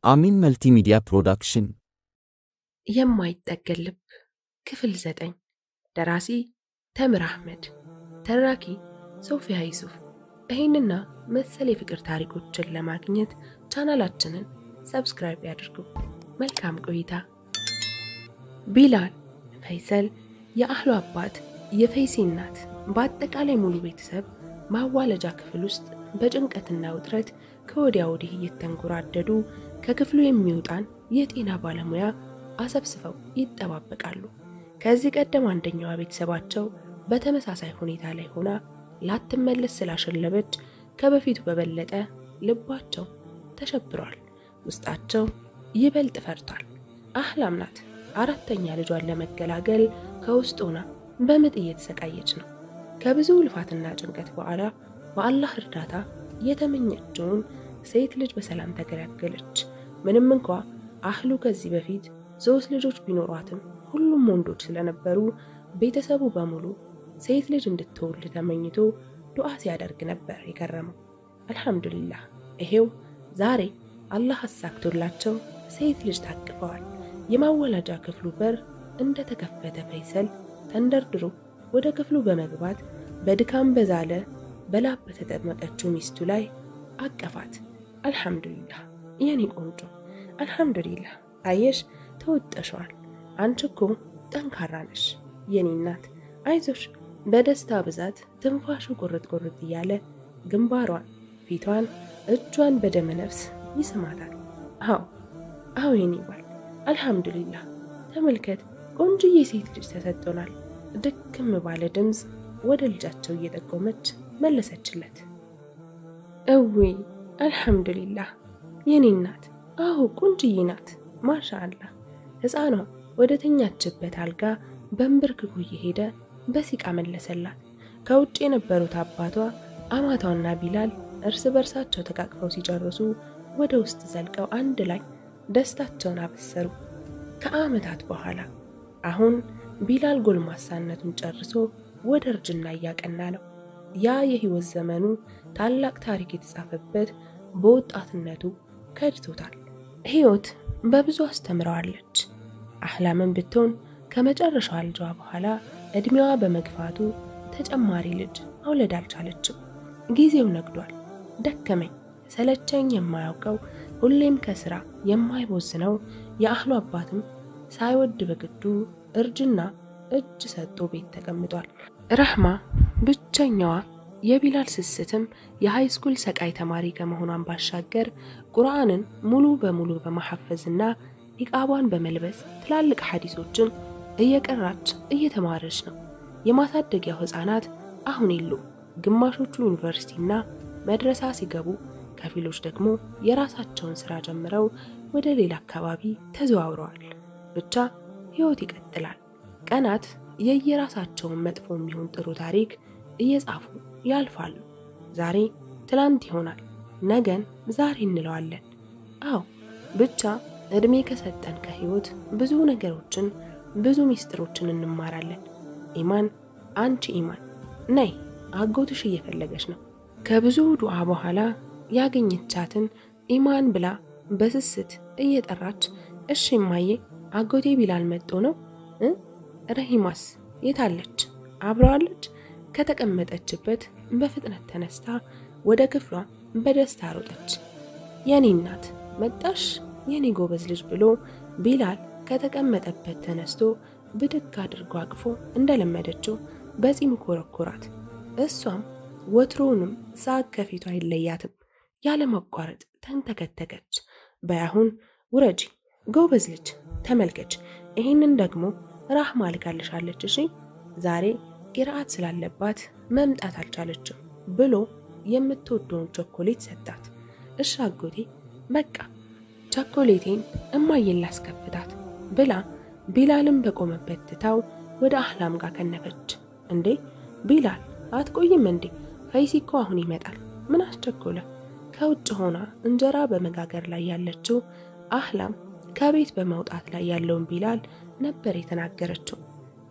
አሚን መልቲሚዲያ ፕሮዳክሽን የማይጠገብ ልብ ክፍል 9 ደራሲ ተምር አህመድ ተራኪ ሶፊያ ዩሱፍ። ይሄንና መሰል የፍቅር ታሪኮችን ለማግኘት ቻናላችንን ሰብስክራይብ ያድርጉ። መልካም ቆይታ። ቢላል ፈይሰል የአህሉ አባት የፈይሲ እናት በአጠቃላይ ሙሉ ቤተሰብ ማዋለጃ ክፍል ውስጥ በጭንቀትና ውጥረት ከወዲያ ወዲህ እየተንጎራደዱ ከክፍሉ የሚወጣን የጤና ባለሙያ አሰብስበው ይጠባበቃሉ። ከዚህ ቀደም አንደኛዋ ቤተሰባቸው በተመሳሳይ ሁኔታ ላይ ሆና ላትመለስ ስላሸለበች ከበፊቱ በበለጠ ልባቸው ተሸብሯል፣ ውስጣቸው ይበልጥ ፈርቷል። አህላም ናት አራተኛ ልጇን ለመገላገል ከውስጥ ሆና በምጥ እየተሰቃየች ነው። ከብዙ ልፋትና ጭንቀት በኋላ በአላህ እርዳታ የተመኘችውን ሴት ልጅ በሰላም ተገላገለች። ምንም እንኳን አህሉ ከዚህ በፊት 3 ልጆች ቢኖሯትም ሁሉም ወንዶች ስለነበሩ ቤተሰቡ በሙሉ ሴት ልጅ እንድትወልድ ተመኝቶ ዱዓ ሲያደርግ ነበር የከረመው። አልহামዱሊላህ ይሄው ዛሬ አላህ አሳክቶላቸው ሴት ልጅ ታቅፈዋል። የማወላጃ ክፍሉ በር እንደተከፈተ ፈይሰል ተንደርድሮ ወደ ክፍሉ በመግባት በድካም በዛለ በላብ በተጠመቀችው ሚስቱ ላይ አቀፋት። አልহামዱሊላህ የኔ ቆንጆ አልহামዱሊላህ አየሽ ተወጥተሻል። አንቺ እኮ ጠንካራ ነሽ የኔ እናት፣ አይዞሽ። በደስታ ብዛት ትንፋሹ ቁርጥ ቁርጥ እያለ ግንባሯን፣ ፊቷን፣ እጇን በደመ ነፍስ ይስማታል። አዎ የኔ ባል አልহামዱሊላህ ተመልከት፣ ቆንጆዬ ሴት ልጅ ተሰጥቶናል። ድክም ባለ ድምጽ ወደ ልጃቸው እየጠቆመች መለሰችለት። እውይ አልহামዱሊላህ የኔ እናት፣ አዎ ቆንጆዬ ናት ማሻአላህ። ሕፃኗ ወደ ተኛችበት አልጋ በእንብርክኩ እየሄደ በሲቃ መለሰላት። ከውጭ የነበሩት አባቷ አማቷና ቢላል እርስ በርሳቸው ተቃቅፈው ሲጨርሱ ወደ ውስጥ ዘልቀው አንድ ላይ ደስታቸውን አበሰሩ። ከዓመታት በኋላ አሁን ቢላል ጎልማሳነቱን ጨርሶ ወደ እርጅና እያቀና ነው። ያ የህይወት ዘመኑ ታላቅ ታሪክ የተጻፈበት በወጣትነቱ ከድቶታል። ህይወት በብዙ አስተምረዋለች። አህላምን ብትሆን ከመጨረሻው ልጇ በኋላ እድሜዋ በመግፋቱ ተጨማሪ ልጅ መውለድ አልቻለችም። ጊዜው ነግዷል። ደከመኝ ሰለቸኝ የማያውቀው ሁሌም ከስራ የማይቦዝነው የአህሉ አባትም ሳይወድ በግዱ እርጅና እጅ ሰጥቶ ቤት ተቀምጧል። ረህማ ብቸኛዋ የቢላል ስስትም የሃይስኩል ሰቃይ ተማሪ ከመሆኗን ባሻገር ቁርአንን ሙሉ በሙሉ በመሐፈዝና ኒቃቧን በመልበስ ትላልቅ ሐዲሶችን እየቀራች እየተማረች ነው። የማሳደጊያው ህፃናት አሁን የሉ። ግማሾቹ ዩኒቨርሲቲና መድረሳ ሲገቡ፣ ከፊሎች ደግሞ የራሳቸውን ስራ ጀምረው ወደ ሌላ አካባቢ ተዘዋውረዋል። ብቻ ህይወት ይቀጥላል። ቀናት የየራሳቸውን መጥፎ የሚሆን ጥሩ ታሪክ እየጻፉ ያልፋሉ። ዛሬ ትላንት ይሆናል፣ ነገን ዛሬ እንለዋለን። አዎ ብቻ እድሜ ከሰጠን ከህይወት ብዙ ነገሮችን ብዙ ሚስጥሮችን እንማራለን። ኢማን፣ አንቺ ኢማን ነይ፣ አጎትሽ እየፈለገች ነው። ከብዙ ዱዓ በኋላ ያገኘቻትን ኢማን ብላ በስስት እየጠራች እሺ ማዬ አጎቴ ቢላል መጥቶ ነው። ረሂማስ የታለች? አብረዋለች? ከተቀመጠችበት በፍጥነት ተነስታ ወደ ክፍሏ በደስታ ሮጠች። የኔ እናት መጣሽ የኔ ጎበዝ ልጅ ብሎ ቢላል ከተቀመጠበት ተነስቶ ብድግ አድርጎ አቅፎ እንደለመደችው በፂሙ ኮረኮራት። እሷም ወትሮውንም ሳቅ ከፊቷ አይለያትም። ያለ ማቋረጥ ተንተከተከች። በያሁን ውረጂ ጎበዝ ልጅ ተመልከች፣ ይሄንን ደግሞ ራህማ ልካልሻለች። እሺ ዛሬ ቂራአት ስላለባት መምጣት አልቻለችም ብሎ የምትወደውን ቸኮሌት ሰጣት። እሺ አጎቴ በቃ ቸኮሌቴን እማዬን ላስከፍታት ብላ ቢላልን በቆመበት ትታው ወደ አህላም ጋር ከነፈች። እንዴ ቢላል አትቆይም እንዴ? ፈይሲ እኮ አሁን ይመጣል፣ ምን አስቸኮለ? ከውጭ ሆና እንጀራ በመጋገር ላይ ያለችው አህላም ከቤት በመውጣት ላይ ያለውን ቢላል ነበር የተናገረችው።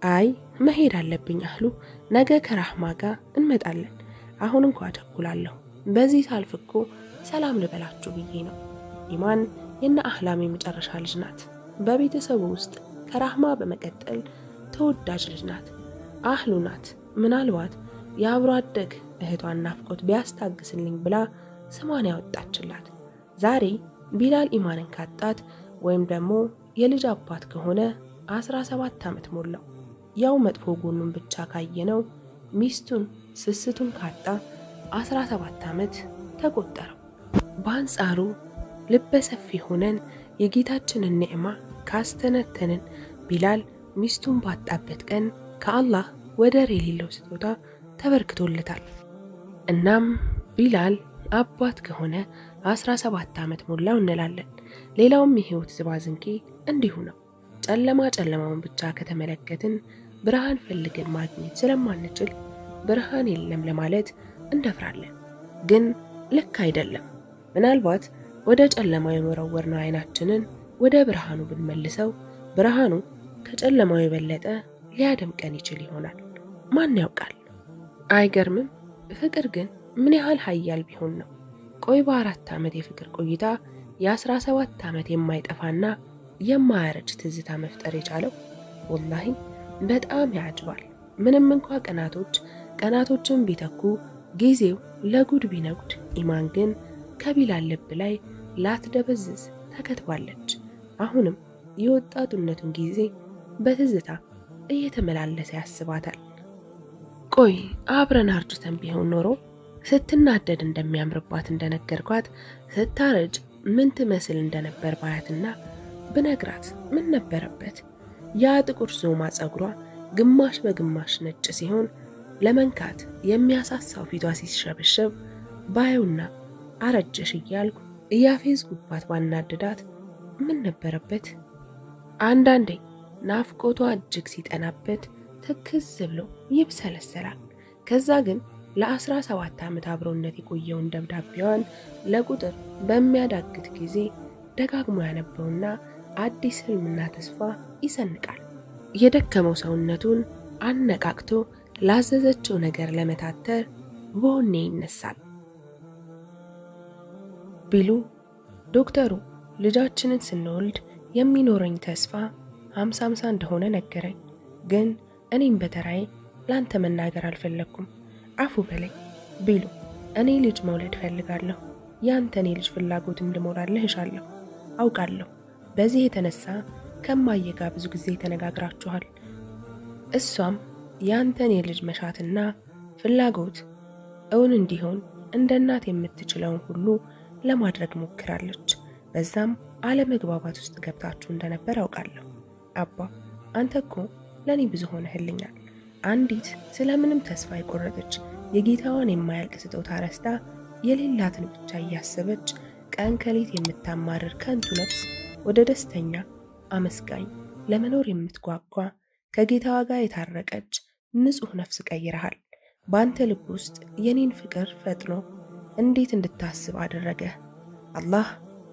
አይ መሄድ አለብኝ አህሉ፣ ነገ ከራህማ ጋር እንመጣለን። አሁን እንኳን ቸኩላለሁ፣ በዚህ ሳልፍ እኮ ሰላም ልበላችሁ ብዬ ነው። ኢማን የነ አህላም የመጨረሻ ልጅ ናት። በቤተሰቡ ውስጥ ከራህማ በመቀጠል ተወዳጅ ልጅ ናት። አህሉ ናት። ምናልባት የአብሮ አደግ እህቷን ናፍቆት ቢያስታግስልኝ ብላ ስሟን ያወጣችላት። ዛሬ ቢላል ኢማንን ካጣት ወይም ደግሞ የልጅ አባት ከሆነ 17 ዓመት ሞላው። ያው መጥፎ ጎኑን ብቻ ካየነው ሚስቱን ስስቱን ካጣ 17 ዓመት ተቆጠረው። በአንጻሩ ልበሰፊ ሆነን የጌታችንን ኒዕማ ካስተነተንን ቢላል ሚስቱን ባጣበት ቀን ከአላህ ወደር የሌለው ስጦታ ተበርክቶለታል። እናም ቢላል አባት ከሆነ 17 ዓመት ሞላው እንላለን። ሌላውም የህይወት ዝባዝንኬ እንዲሁ ነው። ጨለማውን ብቻ ከተመለከትን ብርሃን ፈልገን ማግኘት ስለማንችል ብርሃን የለም ለማለት እንደፍራለን። ግን ልክ አይደለም። ምናልባት ወደ ጨለማው የመረወርነው አይናችንን ወደ ብርሃኑ ብንመልሰው ብርሃኑ ከጨለማው የበለጠ ሊያደምቀን ይችል ይሆናል። ማን ያውቃል? አይገርምም? ፍቅር ግን ምን ያህል ኃያል ቢሆን ነው? ቆይ በ4 ዓመት የፍቅር ቆይታ የ17 ዓመት የማይጠፋና የማያረጅ ትዝታ መፍጠር የቻለው? ወላሂ በጣም ያጅባል። ምንም እንኳን ቀናቶችን ቢተኩ ጊዜው ለጉድ ቢነጉድ ኢማን ግን ከቢላል ልብ ላይ ላትደበዝዝ ተከትባለች። አሁንም የወጣቱነቱን ጊዜ በትዝታ እየተመላለሰ ያስባታል። ቆይ አብረን አርጅተን ቢሆን ኖሮ ስትናደድ እንደሚያምርባት እንደነገርኳት ስታረጅ ምን ትመስል እንደነበር ባያትና ብነግራት ምን ነበረበት? ያ ጥቁር ዞማ ጸጉሯ ግማሽ በግማሽ ነጭ ሲሆን ለመንካት የሚያሳሳው ፊቷ ሲሸበሸብ ባዩና አረጀሽ እያልኩ እያፌዝኩባት ባናደዳት ምን ነበረበት? አንዳንዴ ናፍቆቷ እጅግ ሲጠናበት ትክዝ ብሎ ይብሰለሰላል። ከዛ ግን ለ17 ዓመት አብሮነት የቆየውን ደብዳቤዋን ለቁጥር በሚያዳግት ጊዜ ደጋግሞ ያነበውና አዲስ ህልምና ተስፋ ይሰንቃል። የደከመው ሰውነቱን አነቃቅቶ ላዘዘችው ነገር ለመታተር በወኔ ይነሳል። ቢሉ ዶክተሩ ልጃችንን ስንወልድ የሚኖረኝ ተስፋ 50-50 እንደሆነ ነገረኝ። ግን እኔም በተራዬ ላንተ መናገር አልፈለኩም። አፉ በለኝ ቢሉ። እኔ ልጅ መውለድ ፈልጋለሁ። ያንተን የልጅ ፍላጎትም ልሞላለህ እሻለሁ። አውቃለሁ በዚህ የተነሳ ከማየ ጋር ብዙ ጊዜ ተነጋግራችኋል። እሷም ያንተን የልጅ መሻትና ፍላጎት እውን እንዲሆን እንደ እናት የምትችለውን ሁሉ ለማድረግ ሞክራለች። በዛም አለመግባባት ውስጥ ገብታችሁ እንደነበር አውቃለሁ። አባ አንተ እኮ ለኔ ብዙ ሆነህልኛል። አንዲት ስለምንም ተስፋ የቆረጠች የጌታዋን የማያልቅ ስጦታ ረስታ የሌላትን ብቻ እያሰበች ቀን ከሌት የምታማርር ከንቱ ነፍስ ወደ ደስተኛ አመስጋኝ ለመኖር የምትጓጓ ከጌታዋ ጋር የታረቀች ንጹህ ነፍስ ቀይረሃል። በአንተ ልብ ውስጥ የኔን ፍቅር ፈጥኖ እንዴት እንድታስብ አደረገ። አላህ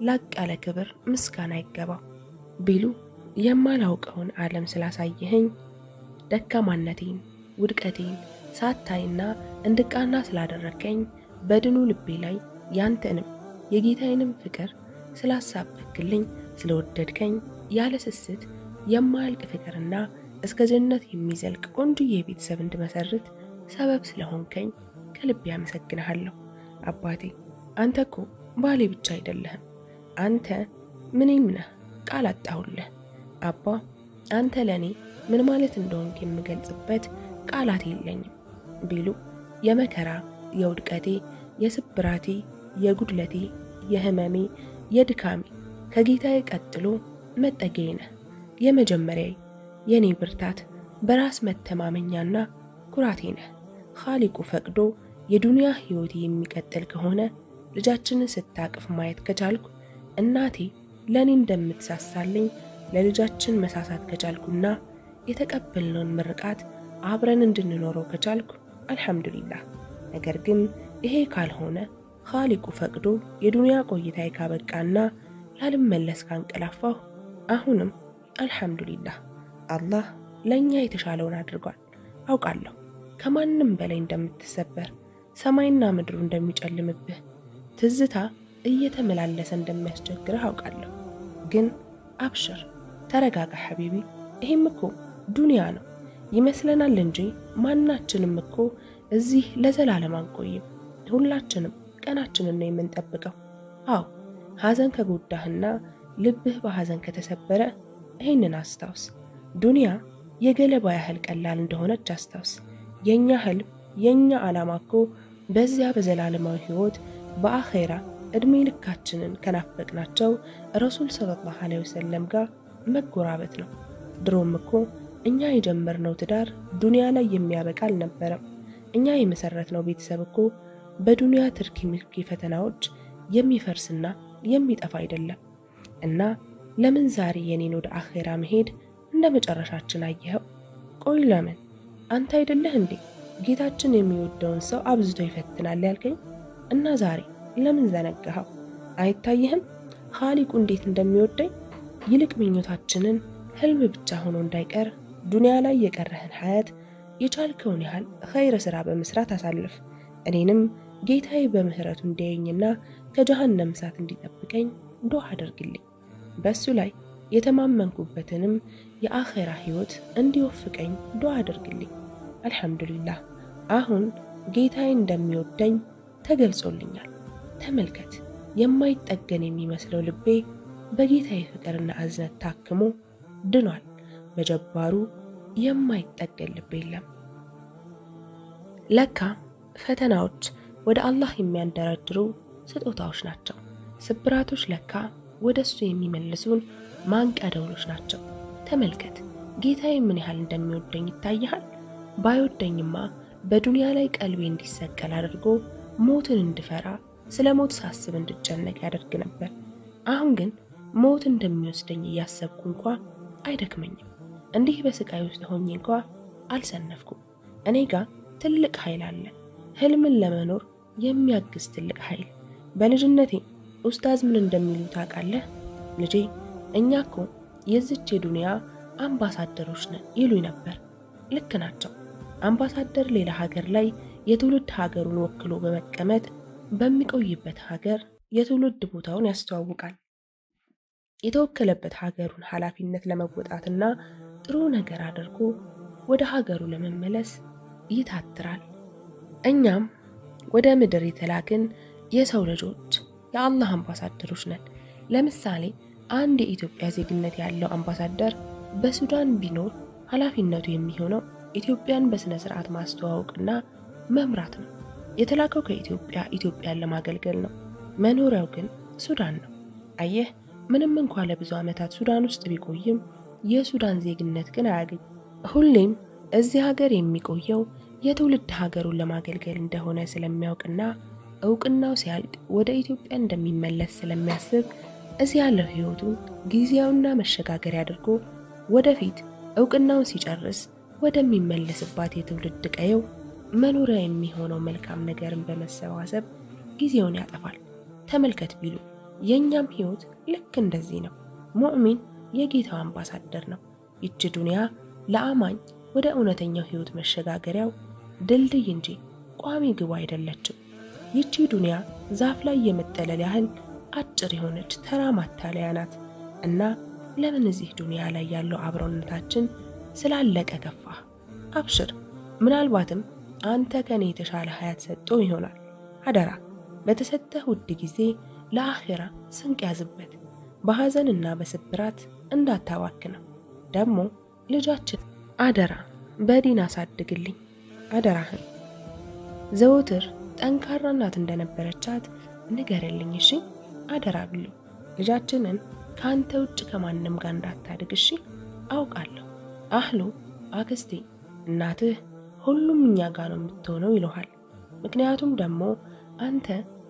ላቅ ያለ ክብር ምስጋና ይገባው። ቢሉ የማላውቀውን ዓለም ስላሳየኸኝ ደካማነቴን ውድቀቴን ሳታይና እንድቃና ስላደረከኝ በድኑ ልቤ ላይ ያንተንም የጌታዬንም ፍቅር ስላሳበክልኝ ስለወደድከኝ ያለ ስስት የማያልቅ ፍቅርና እስከ ጀነት የሚዘልቅ ቆንጆዬ ቤተሰብ እንድመሰርት ሰበብ ስለሆንከኝ ከልቤ አመሰግንሃለሁ። አባቴ አንተ እኮ ባሌ ብቻ አይደለህም፣ አንተ ምንም ነህ። ቃል አጣሁልህ አባ። አንተ ለኔ ምን ማለት እንደሆንክ የምገልጽበት ቃላት የለኝም። ቢሉ የመከራ የውድቀቴ የስብራቴ የጉድለቴ የህመሜ የድካሜ ከጌታዬ ቀጥሎ መጠጊያዬ ነህ። የመጀመሪያዬ የኔ ብርታት በራስ መተማመኛና ኩራቴ ነህ። ኻሊቁ ፈቅዶ የዱንያ ህይወቴ የሚቀጥል ከሆነ ልጃችንን ስታቅፍ ማየት ከቻልኩ እናቴ ለኔ እንደምትሳሳልኝ ለልጃችን መሳሳት ከቻልኩና የተቀበልነውን ምርቃት አብረን እንድንኖረው ከቻልኩ አልহামዱሊላህ። ነገር ግን ይሄ ካልሆነ ኻሊቁ ፈቅዶ የዱንያ ቆይታዬ ካበቃና ላልመለስ ካንቀላፋሁ አሁንም አልহামዱሊላህ። አላህ ለኛ የተሻለውን አድርጓል። አውቃለሁ ከማንም በላይ እንደምትሰበር፣ ሰማይና ምድሩ እንደሚጨልምብህ፣ ትዝታ እየተመላለሰ እንደሚያስቸግርህ አውቃለሁ። ግን አብሽር ተረጋጋ ሐቢቢ ይሄም እኮ ዱንያ ነው ይመስለናል እንጂ ማናችንም እኮ እዚህ ለዘላለም አንቆይም ሁላችንም ቀናችንን ነው የምንጠብቀው አው ሐዘን ከጎዳህና ልብህ በሐዘን ከተሰበረ ይሄንን አስታውስ ዱንያ የገለባ ያህል ቀላል እንደሆነች አስታውስ የኛ ህልም የኛ ዓላማ እኮ በዚያ በዘላለማዊ ህይወት በአኺራ እድሜ ልካችንን ከናፈቅናቸው ረሱል ሰለላሁ ዐለይሂ ወሰለም ጋር መጎራበት ነው ድሮም እኮ እኛ የጀመርነው ትዳር ዱንያ ላይ የሚያበቃ አልነበረም እኛ የመሰረትነው ቤተሰብ እኮ በዱንያ ትርኪ ምርኪ ፈተናዎች የሚፈርስና የሚጠፋ አይደለም እና ለምን ዛሬ የኔን ወደ አኺራ መሄድ እንደ መጨረሻችን አየኸው ቆይ ለምን አንተ አይደለህ እንዴ ጌታችን የሚወደውን ሰው አብዝቶ ይፈትናል ያልከኝ እና ዛሬ ለምን ዘነጋኸው አይታየህም ኻሊቁ እንዴት እንደሚወደኝ ይልቅ ምኞታችንን ህልም ብቻ ሆኖ እንዳይቀር ዱንያ ላይ የቀረህን ሐያት የቻልከውን ያህል ኸይር ስራ በመስራት አሳልፍ እኔንም ጌታዬ በምህረቱ እንዲያየኝና ከጀሃነም እሳት እንዲጠብቀኝ ዱዓ አድርግልኝ በሱ ላይ የተማመንኩበትንም የአኺራ ህይወት እንዲወፍቀኝ ዱዓ አድርግልኝ አልহামዱሊላህ አሁን ጌታዬ እንደሚወደኝ ተገልጾልኛል ተመልከት የማይጠገን የሚመስለው ልቤ በጌታዬ ፍቅርና አዝነት ታክሞ ድኗል በጀባሩ የማይጠገን ልብ የለም ለካ ፈተናዎች ወደ አላህ የሚያንደረድሩ ስጦታዎች ናቸው ስብራቶች ለካ ወደሱ የሚመልሱን ማንቀደውሎች ናቸው ተመልከት ጌታዬ ምን ያህል እንደሚወደኝ ይታያል ባይወደኝማ በዱንያ ላይ ቀልቤ እንዲሰቀል አድርጎ ሞትን እንድፈራ ስለ ሞት ሳስብ እንድጨነቅ ያደርግ ነበር አሁን ግን ሞት እንደሚወስደኝ ያሰብኩ እንኳን አይደክመኝም እንዲህ በስቃይ ውስጥ ሆኜ እንኳን አልሰነፍኩም እኔ ጋር ትልቅ ኃይል አለ ህልምን ለመኖር የሚያግዝ ትልቅ ኃይል በልጅነቴ ኡስታዝ ምን እንደሚሉ ታውቃለህ ልጄ እኛኮ የዚች የዱንያ አምባሳደሮች ነን ይሉኝ ነበር ልክ ናቸው አምባሳደር ሌላ ሀገር ላይ የትውልድ ሀገሩን ወክሎ በመቀመጥ በሚቆይበት ሀገር የትውልድ ቦታውን ያስተዋውቃል የተወከለበት ሀገሩን ኃላፊነት ለመወጣትና ጥሩ ነገር አድርጎ ወደ ሀገሩ ለመመለስ ይታትራል እኛም ወደ ምድር የተላክን የሰው ልጆች የአላህ አምባሳደሮች ነን ለምሳሌ አንድ የኢትዮጵያ ዜግነት ያለው አምባሳደር በሱዳን ቢኖር ኃላፊነቱ የሚሆነው ኢትዮጵያን በስነ ስርዓት ማስተዋወቅና መምራት ነው የተላከው ከኢትዮጵያ ኢትዮጵያን ለማገልገል ነው መኖሪያው ግን ሱዳን ነው አየህ ምንም እንኳን ለብዙ ዓመታት ሱዳን ውስጥ ቢቆይም የሱዳን ዜግነት ግን አያገኝ ሁሌም እዚህ ሀገር የሚቆየው የትውልድ ሀገሩን ለማገልገል እንደሆነ ስለሚያውቅና እውቅናው ሲያልቅ ወደ ኢትዮጵያ እንደሚመለስ ስለሚያስብ እዚህ ያለው ህይወቱ ጊዜያውና መሸጋገሪያ አድርጎ ወደፊት እውቅናው ሲጨርስ ወደሚመለስባት የትውልድ ቀየው መኖሪያ የሚሆነው መልካም ነገርን በመሰባሰብ ጊዜውን ያጠፋል ተመልከት ቢሉ የኛም ህይወት ልክ እንደዚህ ነው ሙእሚን የጌታው አምባሳደር ነው ይቺ ዱንያ ለአማኝ ወደ እውነተኛው ህይወት መሸጋገሪያው ድልድይ እንጂ ቋሚ ግብ አይደለችም ይቺ ዱንያ ዛፍ ላይ የመጠለል ያህል አጭር የሆነች ተራ ማታለያ ናት እና ለምን እዚህ ዱንያ ላይ ያለው አብሮነታችን ስላለቀ ከፋ አብሽር ምናልባትም አንተ ከኔ የተሻለ ሐያት ሰጥቶ ይሆናል አደራ በተሰጠህ ውድ ጊዜ ለአኺራ ስንቅ ያዝበት በሐዘንና በስብራት እንዳታዋክነው ደግሞ ልጃችን አደራ በዲን አሳድግልኝ አደራህን ዘውትር ጠንካራ እናት እንደነበረቻት ንገረልኝ እሺ አደራ ብሉ ልጃችንን ካንተ ውጭ ከማንም ጋር እንዳታድግ እሺ አውቃለሁ አህሉ አክስቴ እናትህ ሁሉም እኛ ጋር ነው የምትሆነው ይልሃል ምክንያቱም ደግሞ አንተ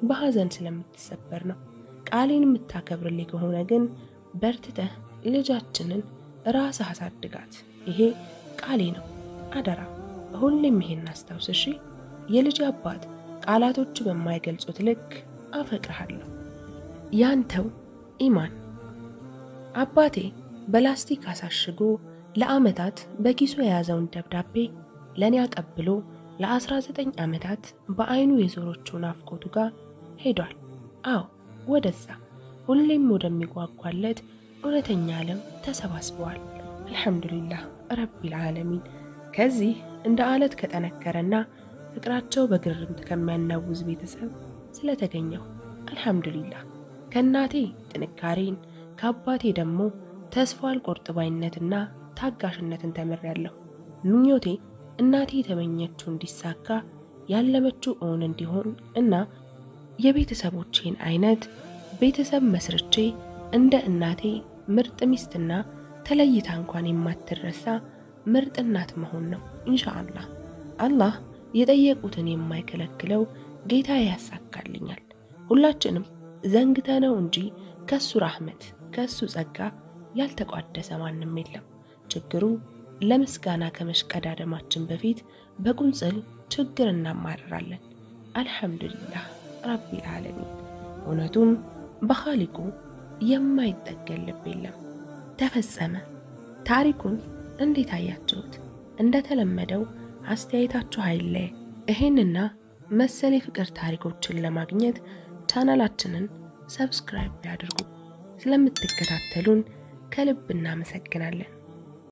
በሐዘን ስለምትሰበር ነው ቃሌን የምታከብርልኝ ከሆነ ግን በርትተህ ልጃችንን ራስህ አሳድጋት ይሄ ቃሌ ነው አደራ ሁሌም ይሄን አስታውስ እሺ የልጅ አባት ቃላቶች በማይገልጹት ልክ አፈቅርሃለሁ ያንተው ኢማን አባቴ በላስቲክ አሳሽጎ ለአመታት በኪሱ የያዘውን ደብዳቤ ለኔ አቀብሎ ለ19 አመታት በአይኑ የዞሮቹን አፍቆቱ ጋር ሄዷል አው ወደዛ ሁሌም ወደሚጓጓለት እውነተኛ ዓለም ተሰባስበዋል። አልሐምዱሊላህ ረቢል ዓለሚን። ከዚህ እንደ አለት ከጠነከረና ፍቅራቸው በግርምት ከሚያናውዝ ቤተሰብ ስለተገኘው አልሐምዱሊላህ። ከእናቴ ጥንካሬን ከአባቴ ደግሞ ተስፋ አልቆርጥ ባይነትና ታጋሽነትን ተምሬያለሁ። ምኞቴ እናቴ የተመኘችው እንዲሳካ ያለመችው እውን እንዲሆን እና የቤተሰቦቼን አይነት ቤተሰብ መስርቼ እንደ እናቴ ምርጥ ሚስትና ተለይታ እንኳን የማትረሳ ምርጥ እናት መሆን ነው ኢንሻአላህ። አላህ የጠየቁትን የማይከለክለው ጌታ ያሳካልኛል። ሁላችንም ዘንግተነው እንጂ ከሱ ረህመት ከሱ ጸጋ ያልተቋደሰ ማንም የለም። ችግሩ ለምስጋና ከመሽቀዳደማችን በፊት በቁንጽል ችግር እናማርራለን። አልሐምዱሊላህ ረቢል ዓለሚን። እውነቱም በኻሊቁ የማይጠገል ልብ የለም። ተፈጸመ። ታሪኩን እንዴት አያችሁት? እንደተለመደው አስተያየታችሁ አይለይ። ይሄንና መሰል የፍቅር ታሪኮችን ለማግኘት ቻናላችንን ሰብስክራይብ ያድርጉ። ስለምትከታተሉን ከልብ እናመሰግናለን።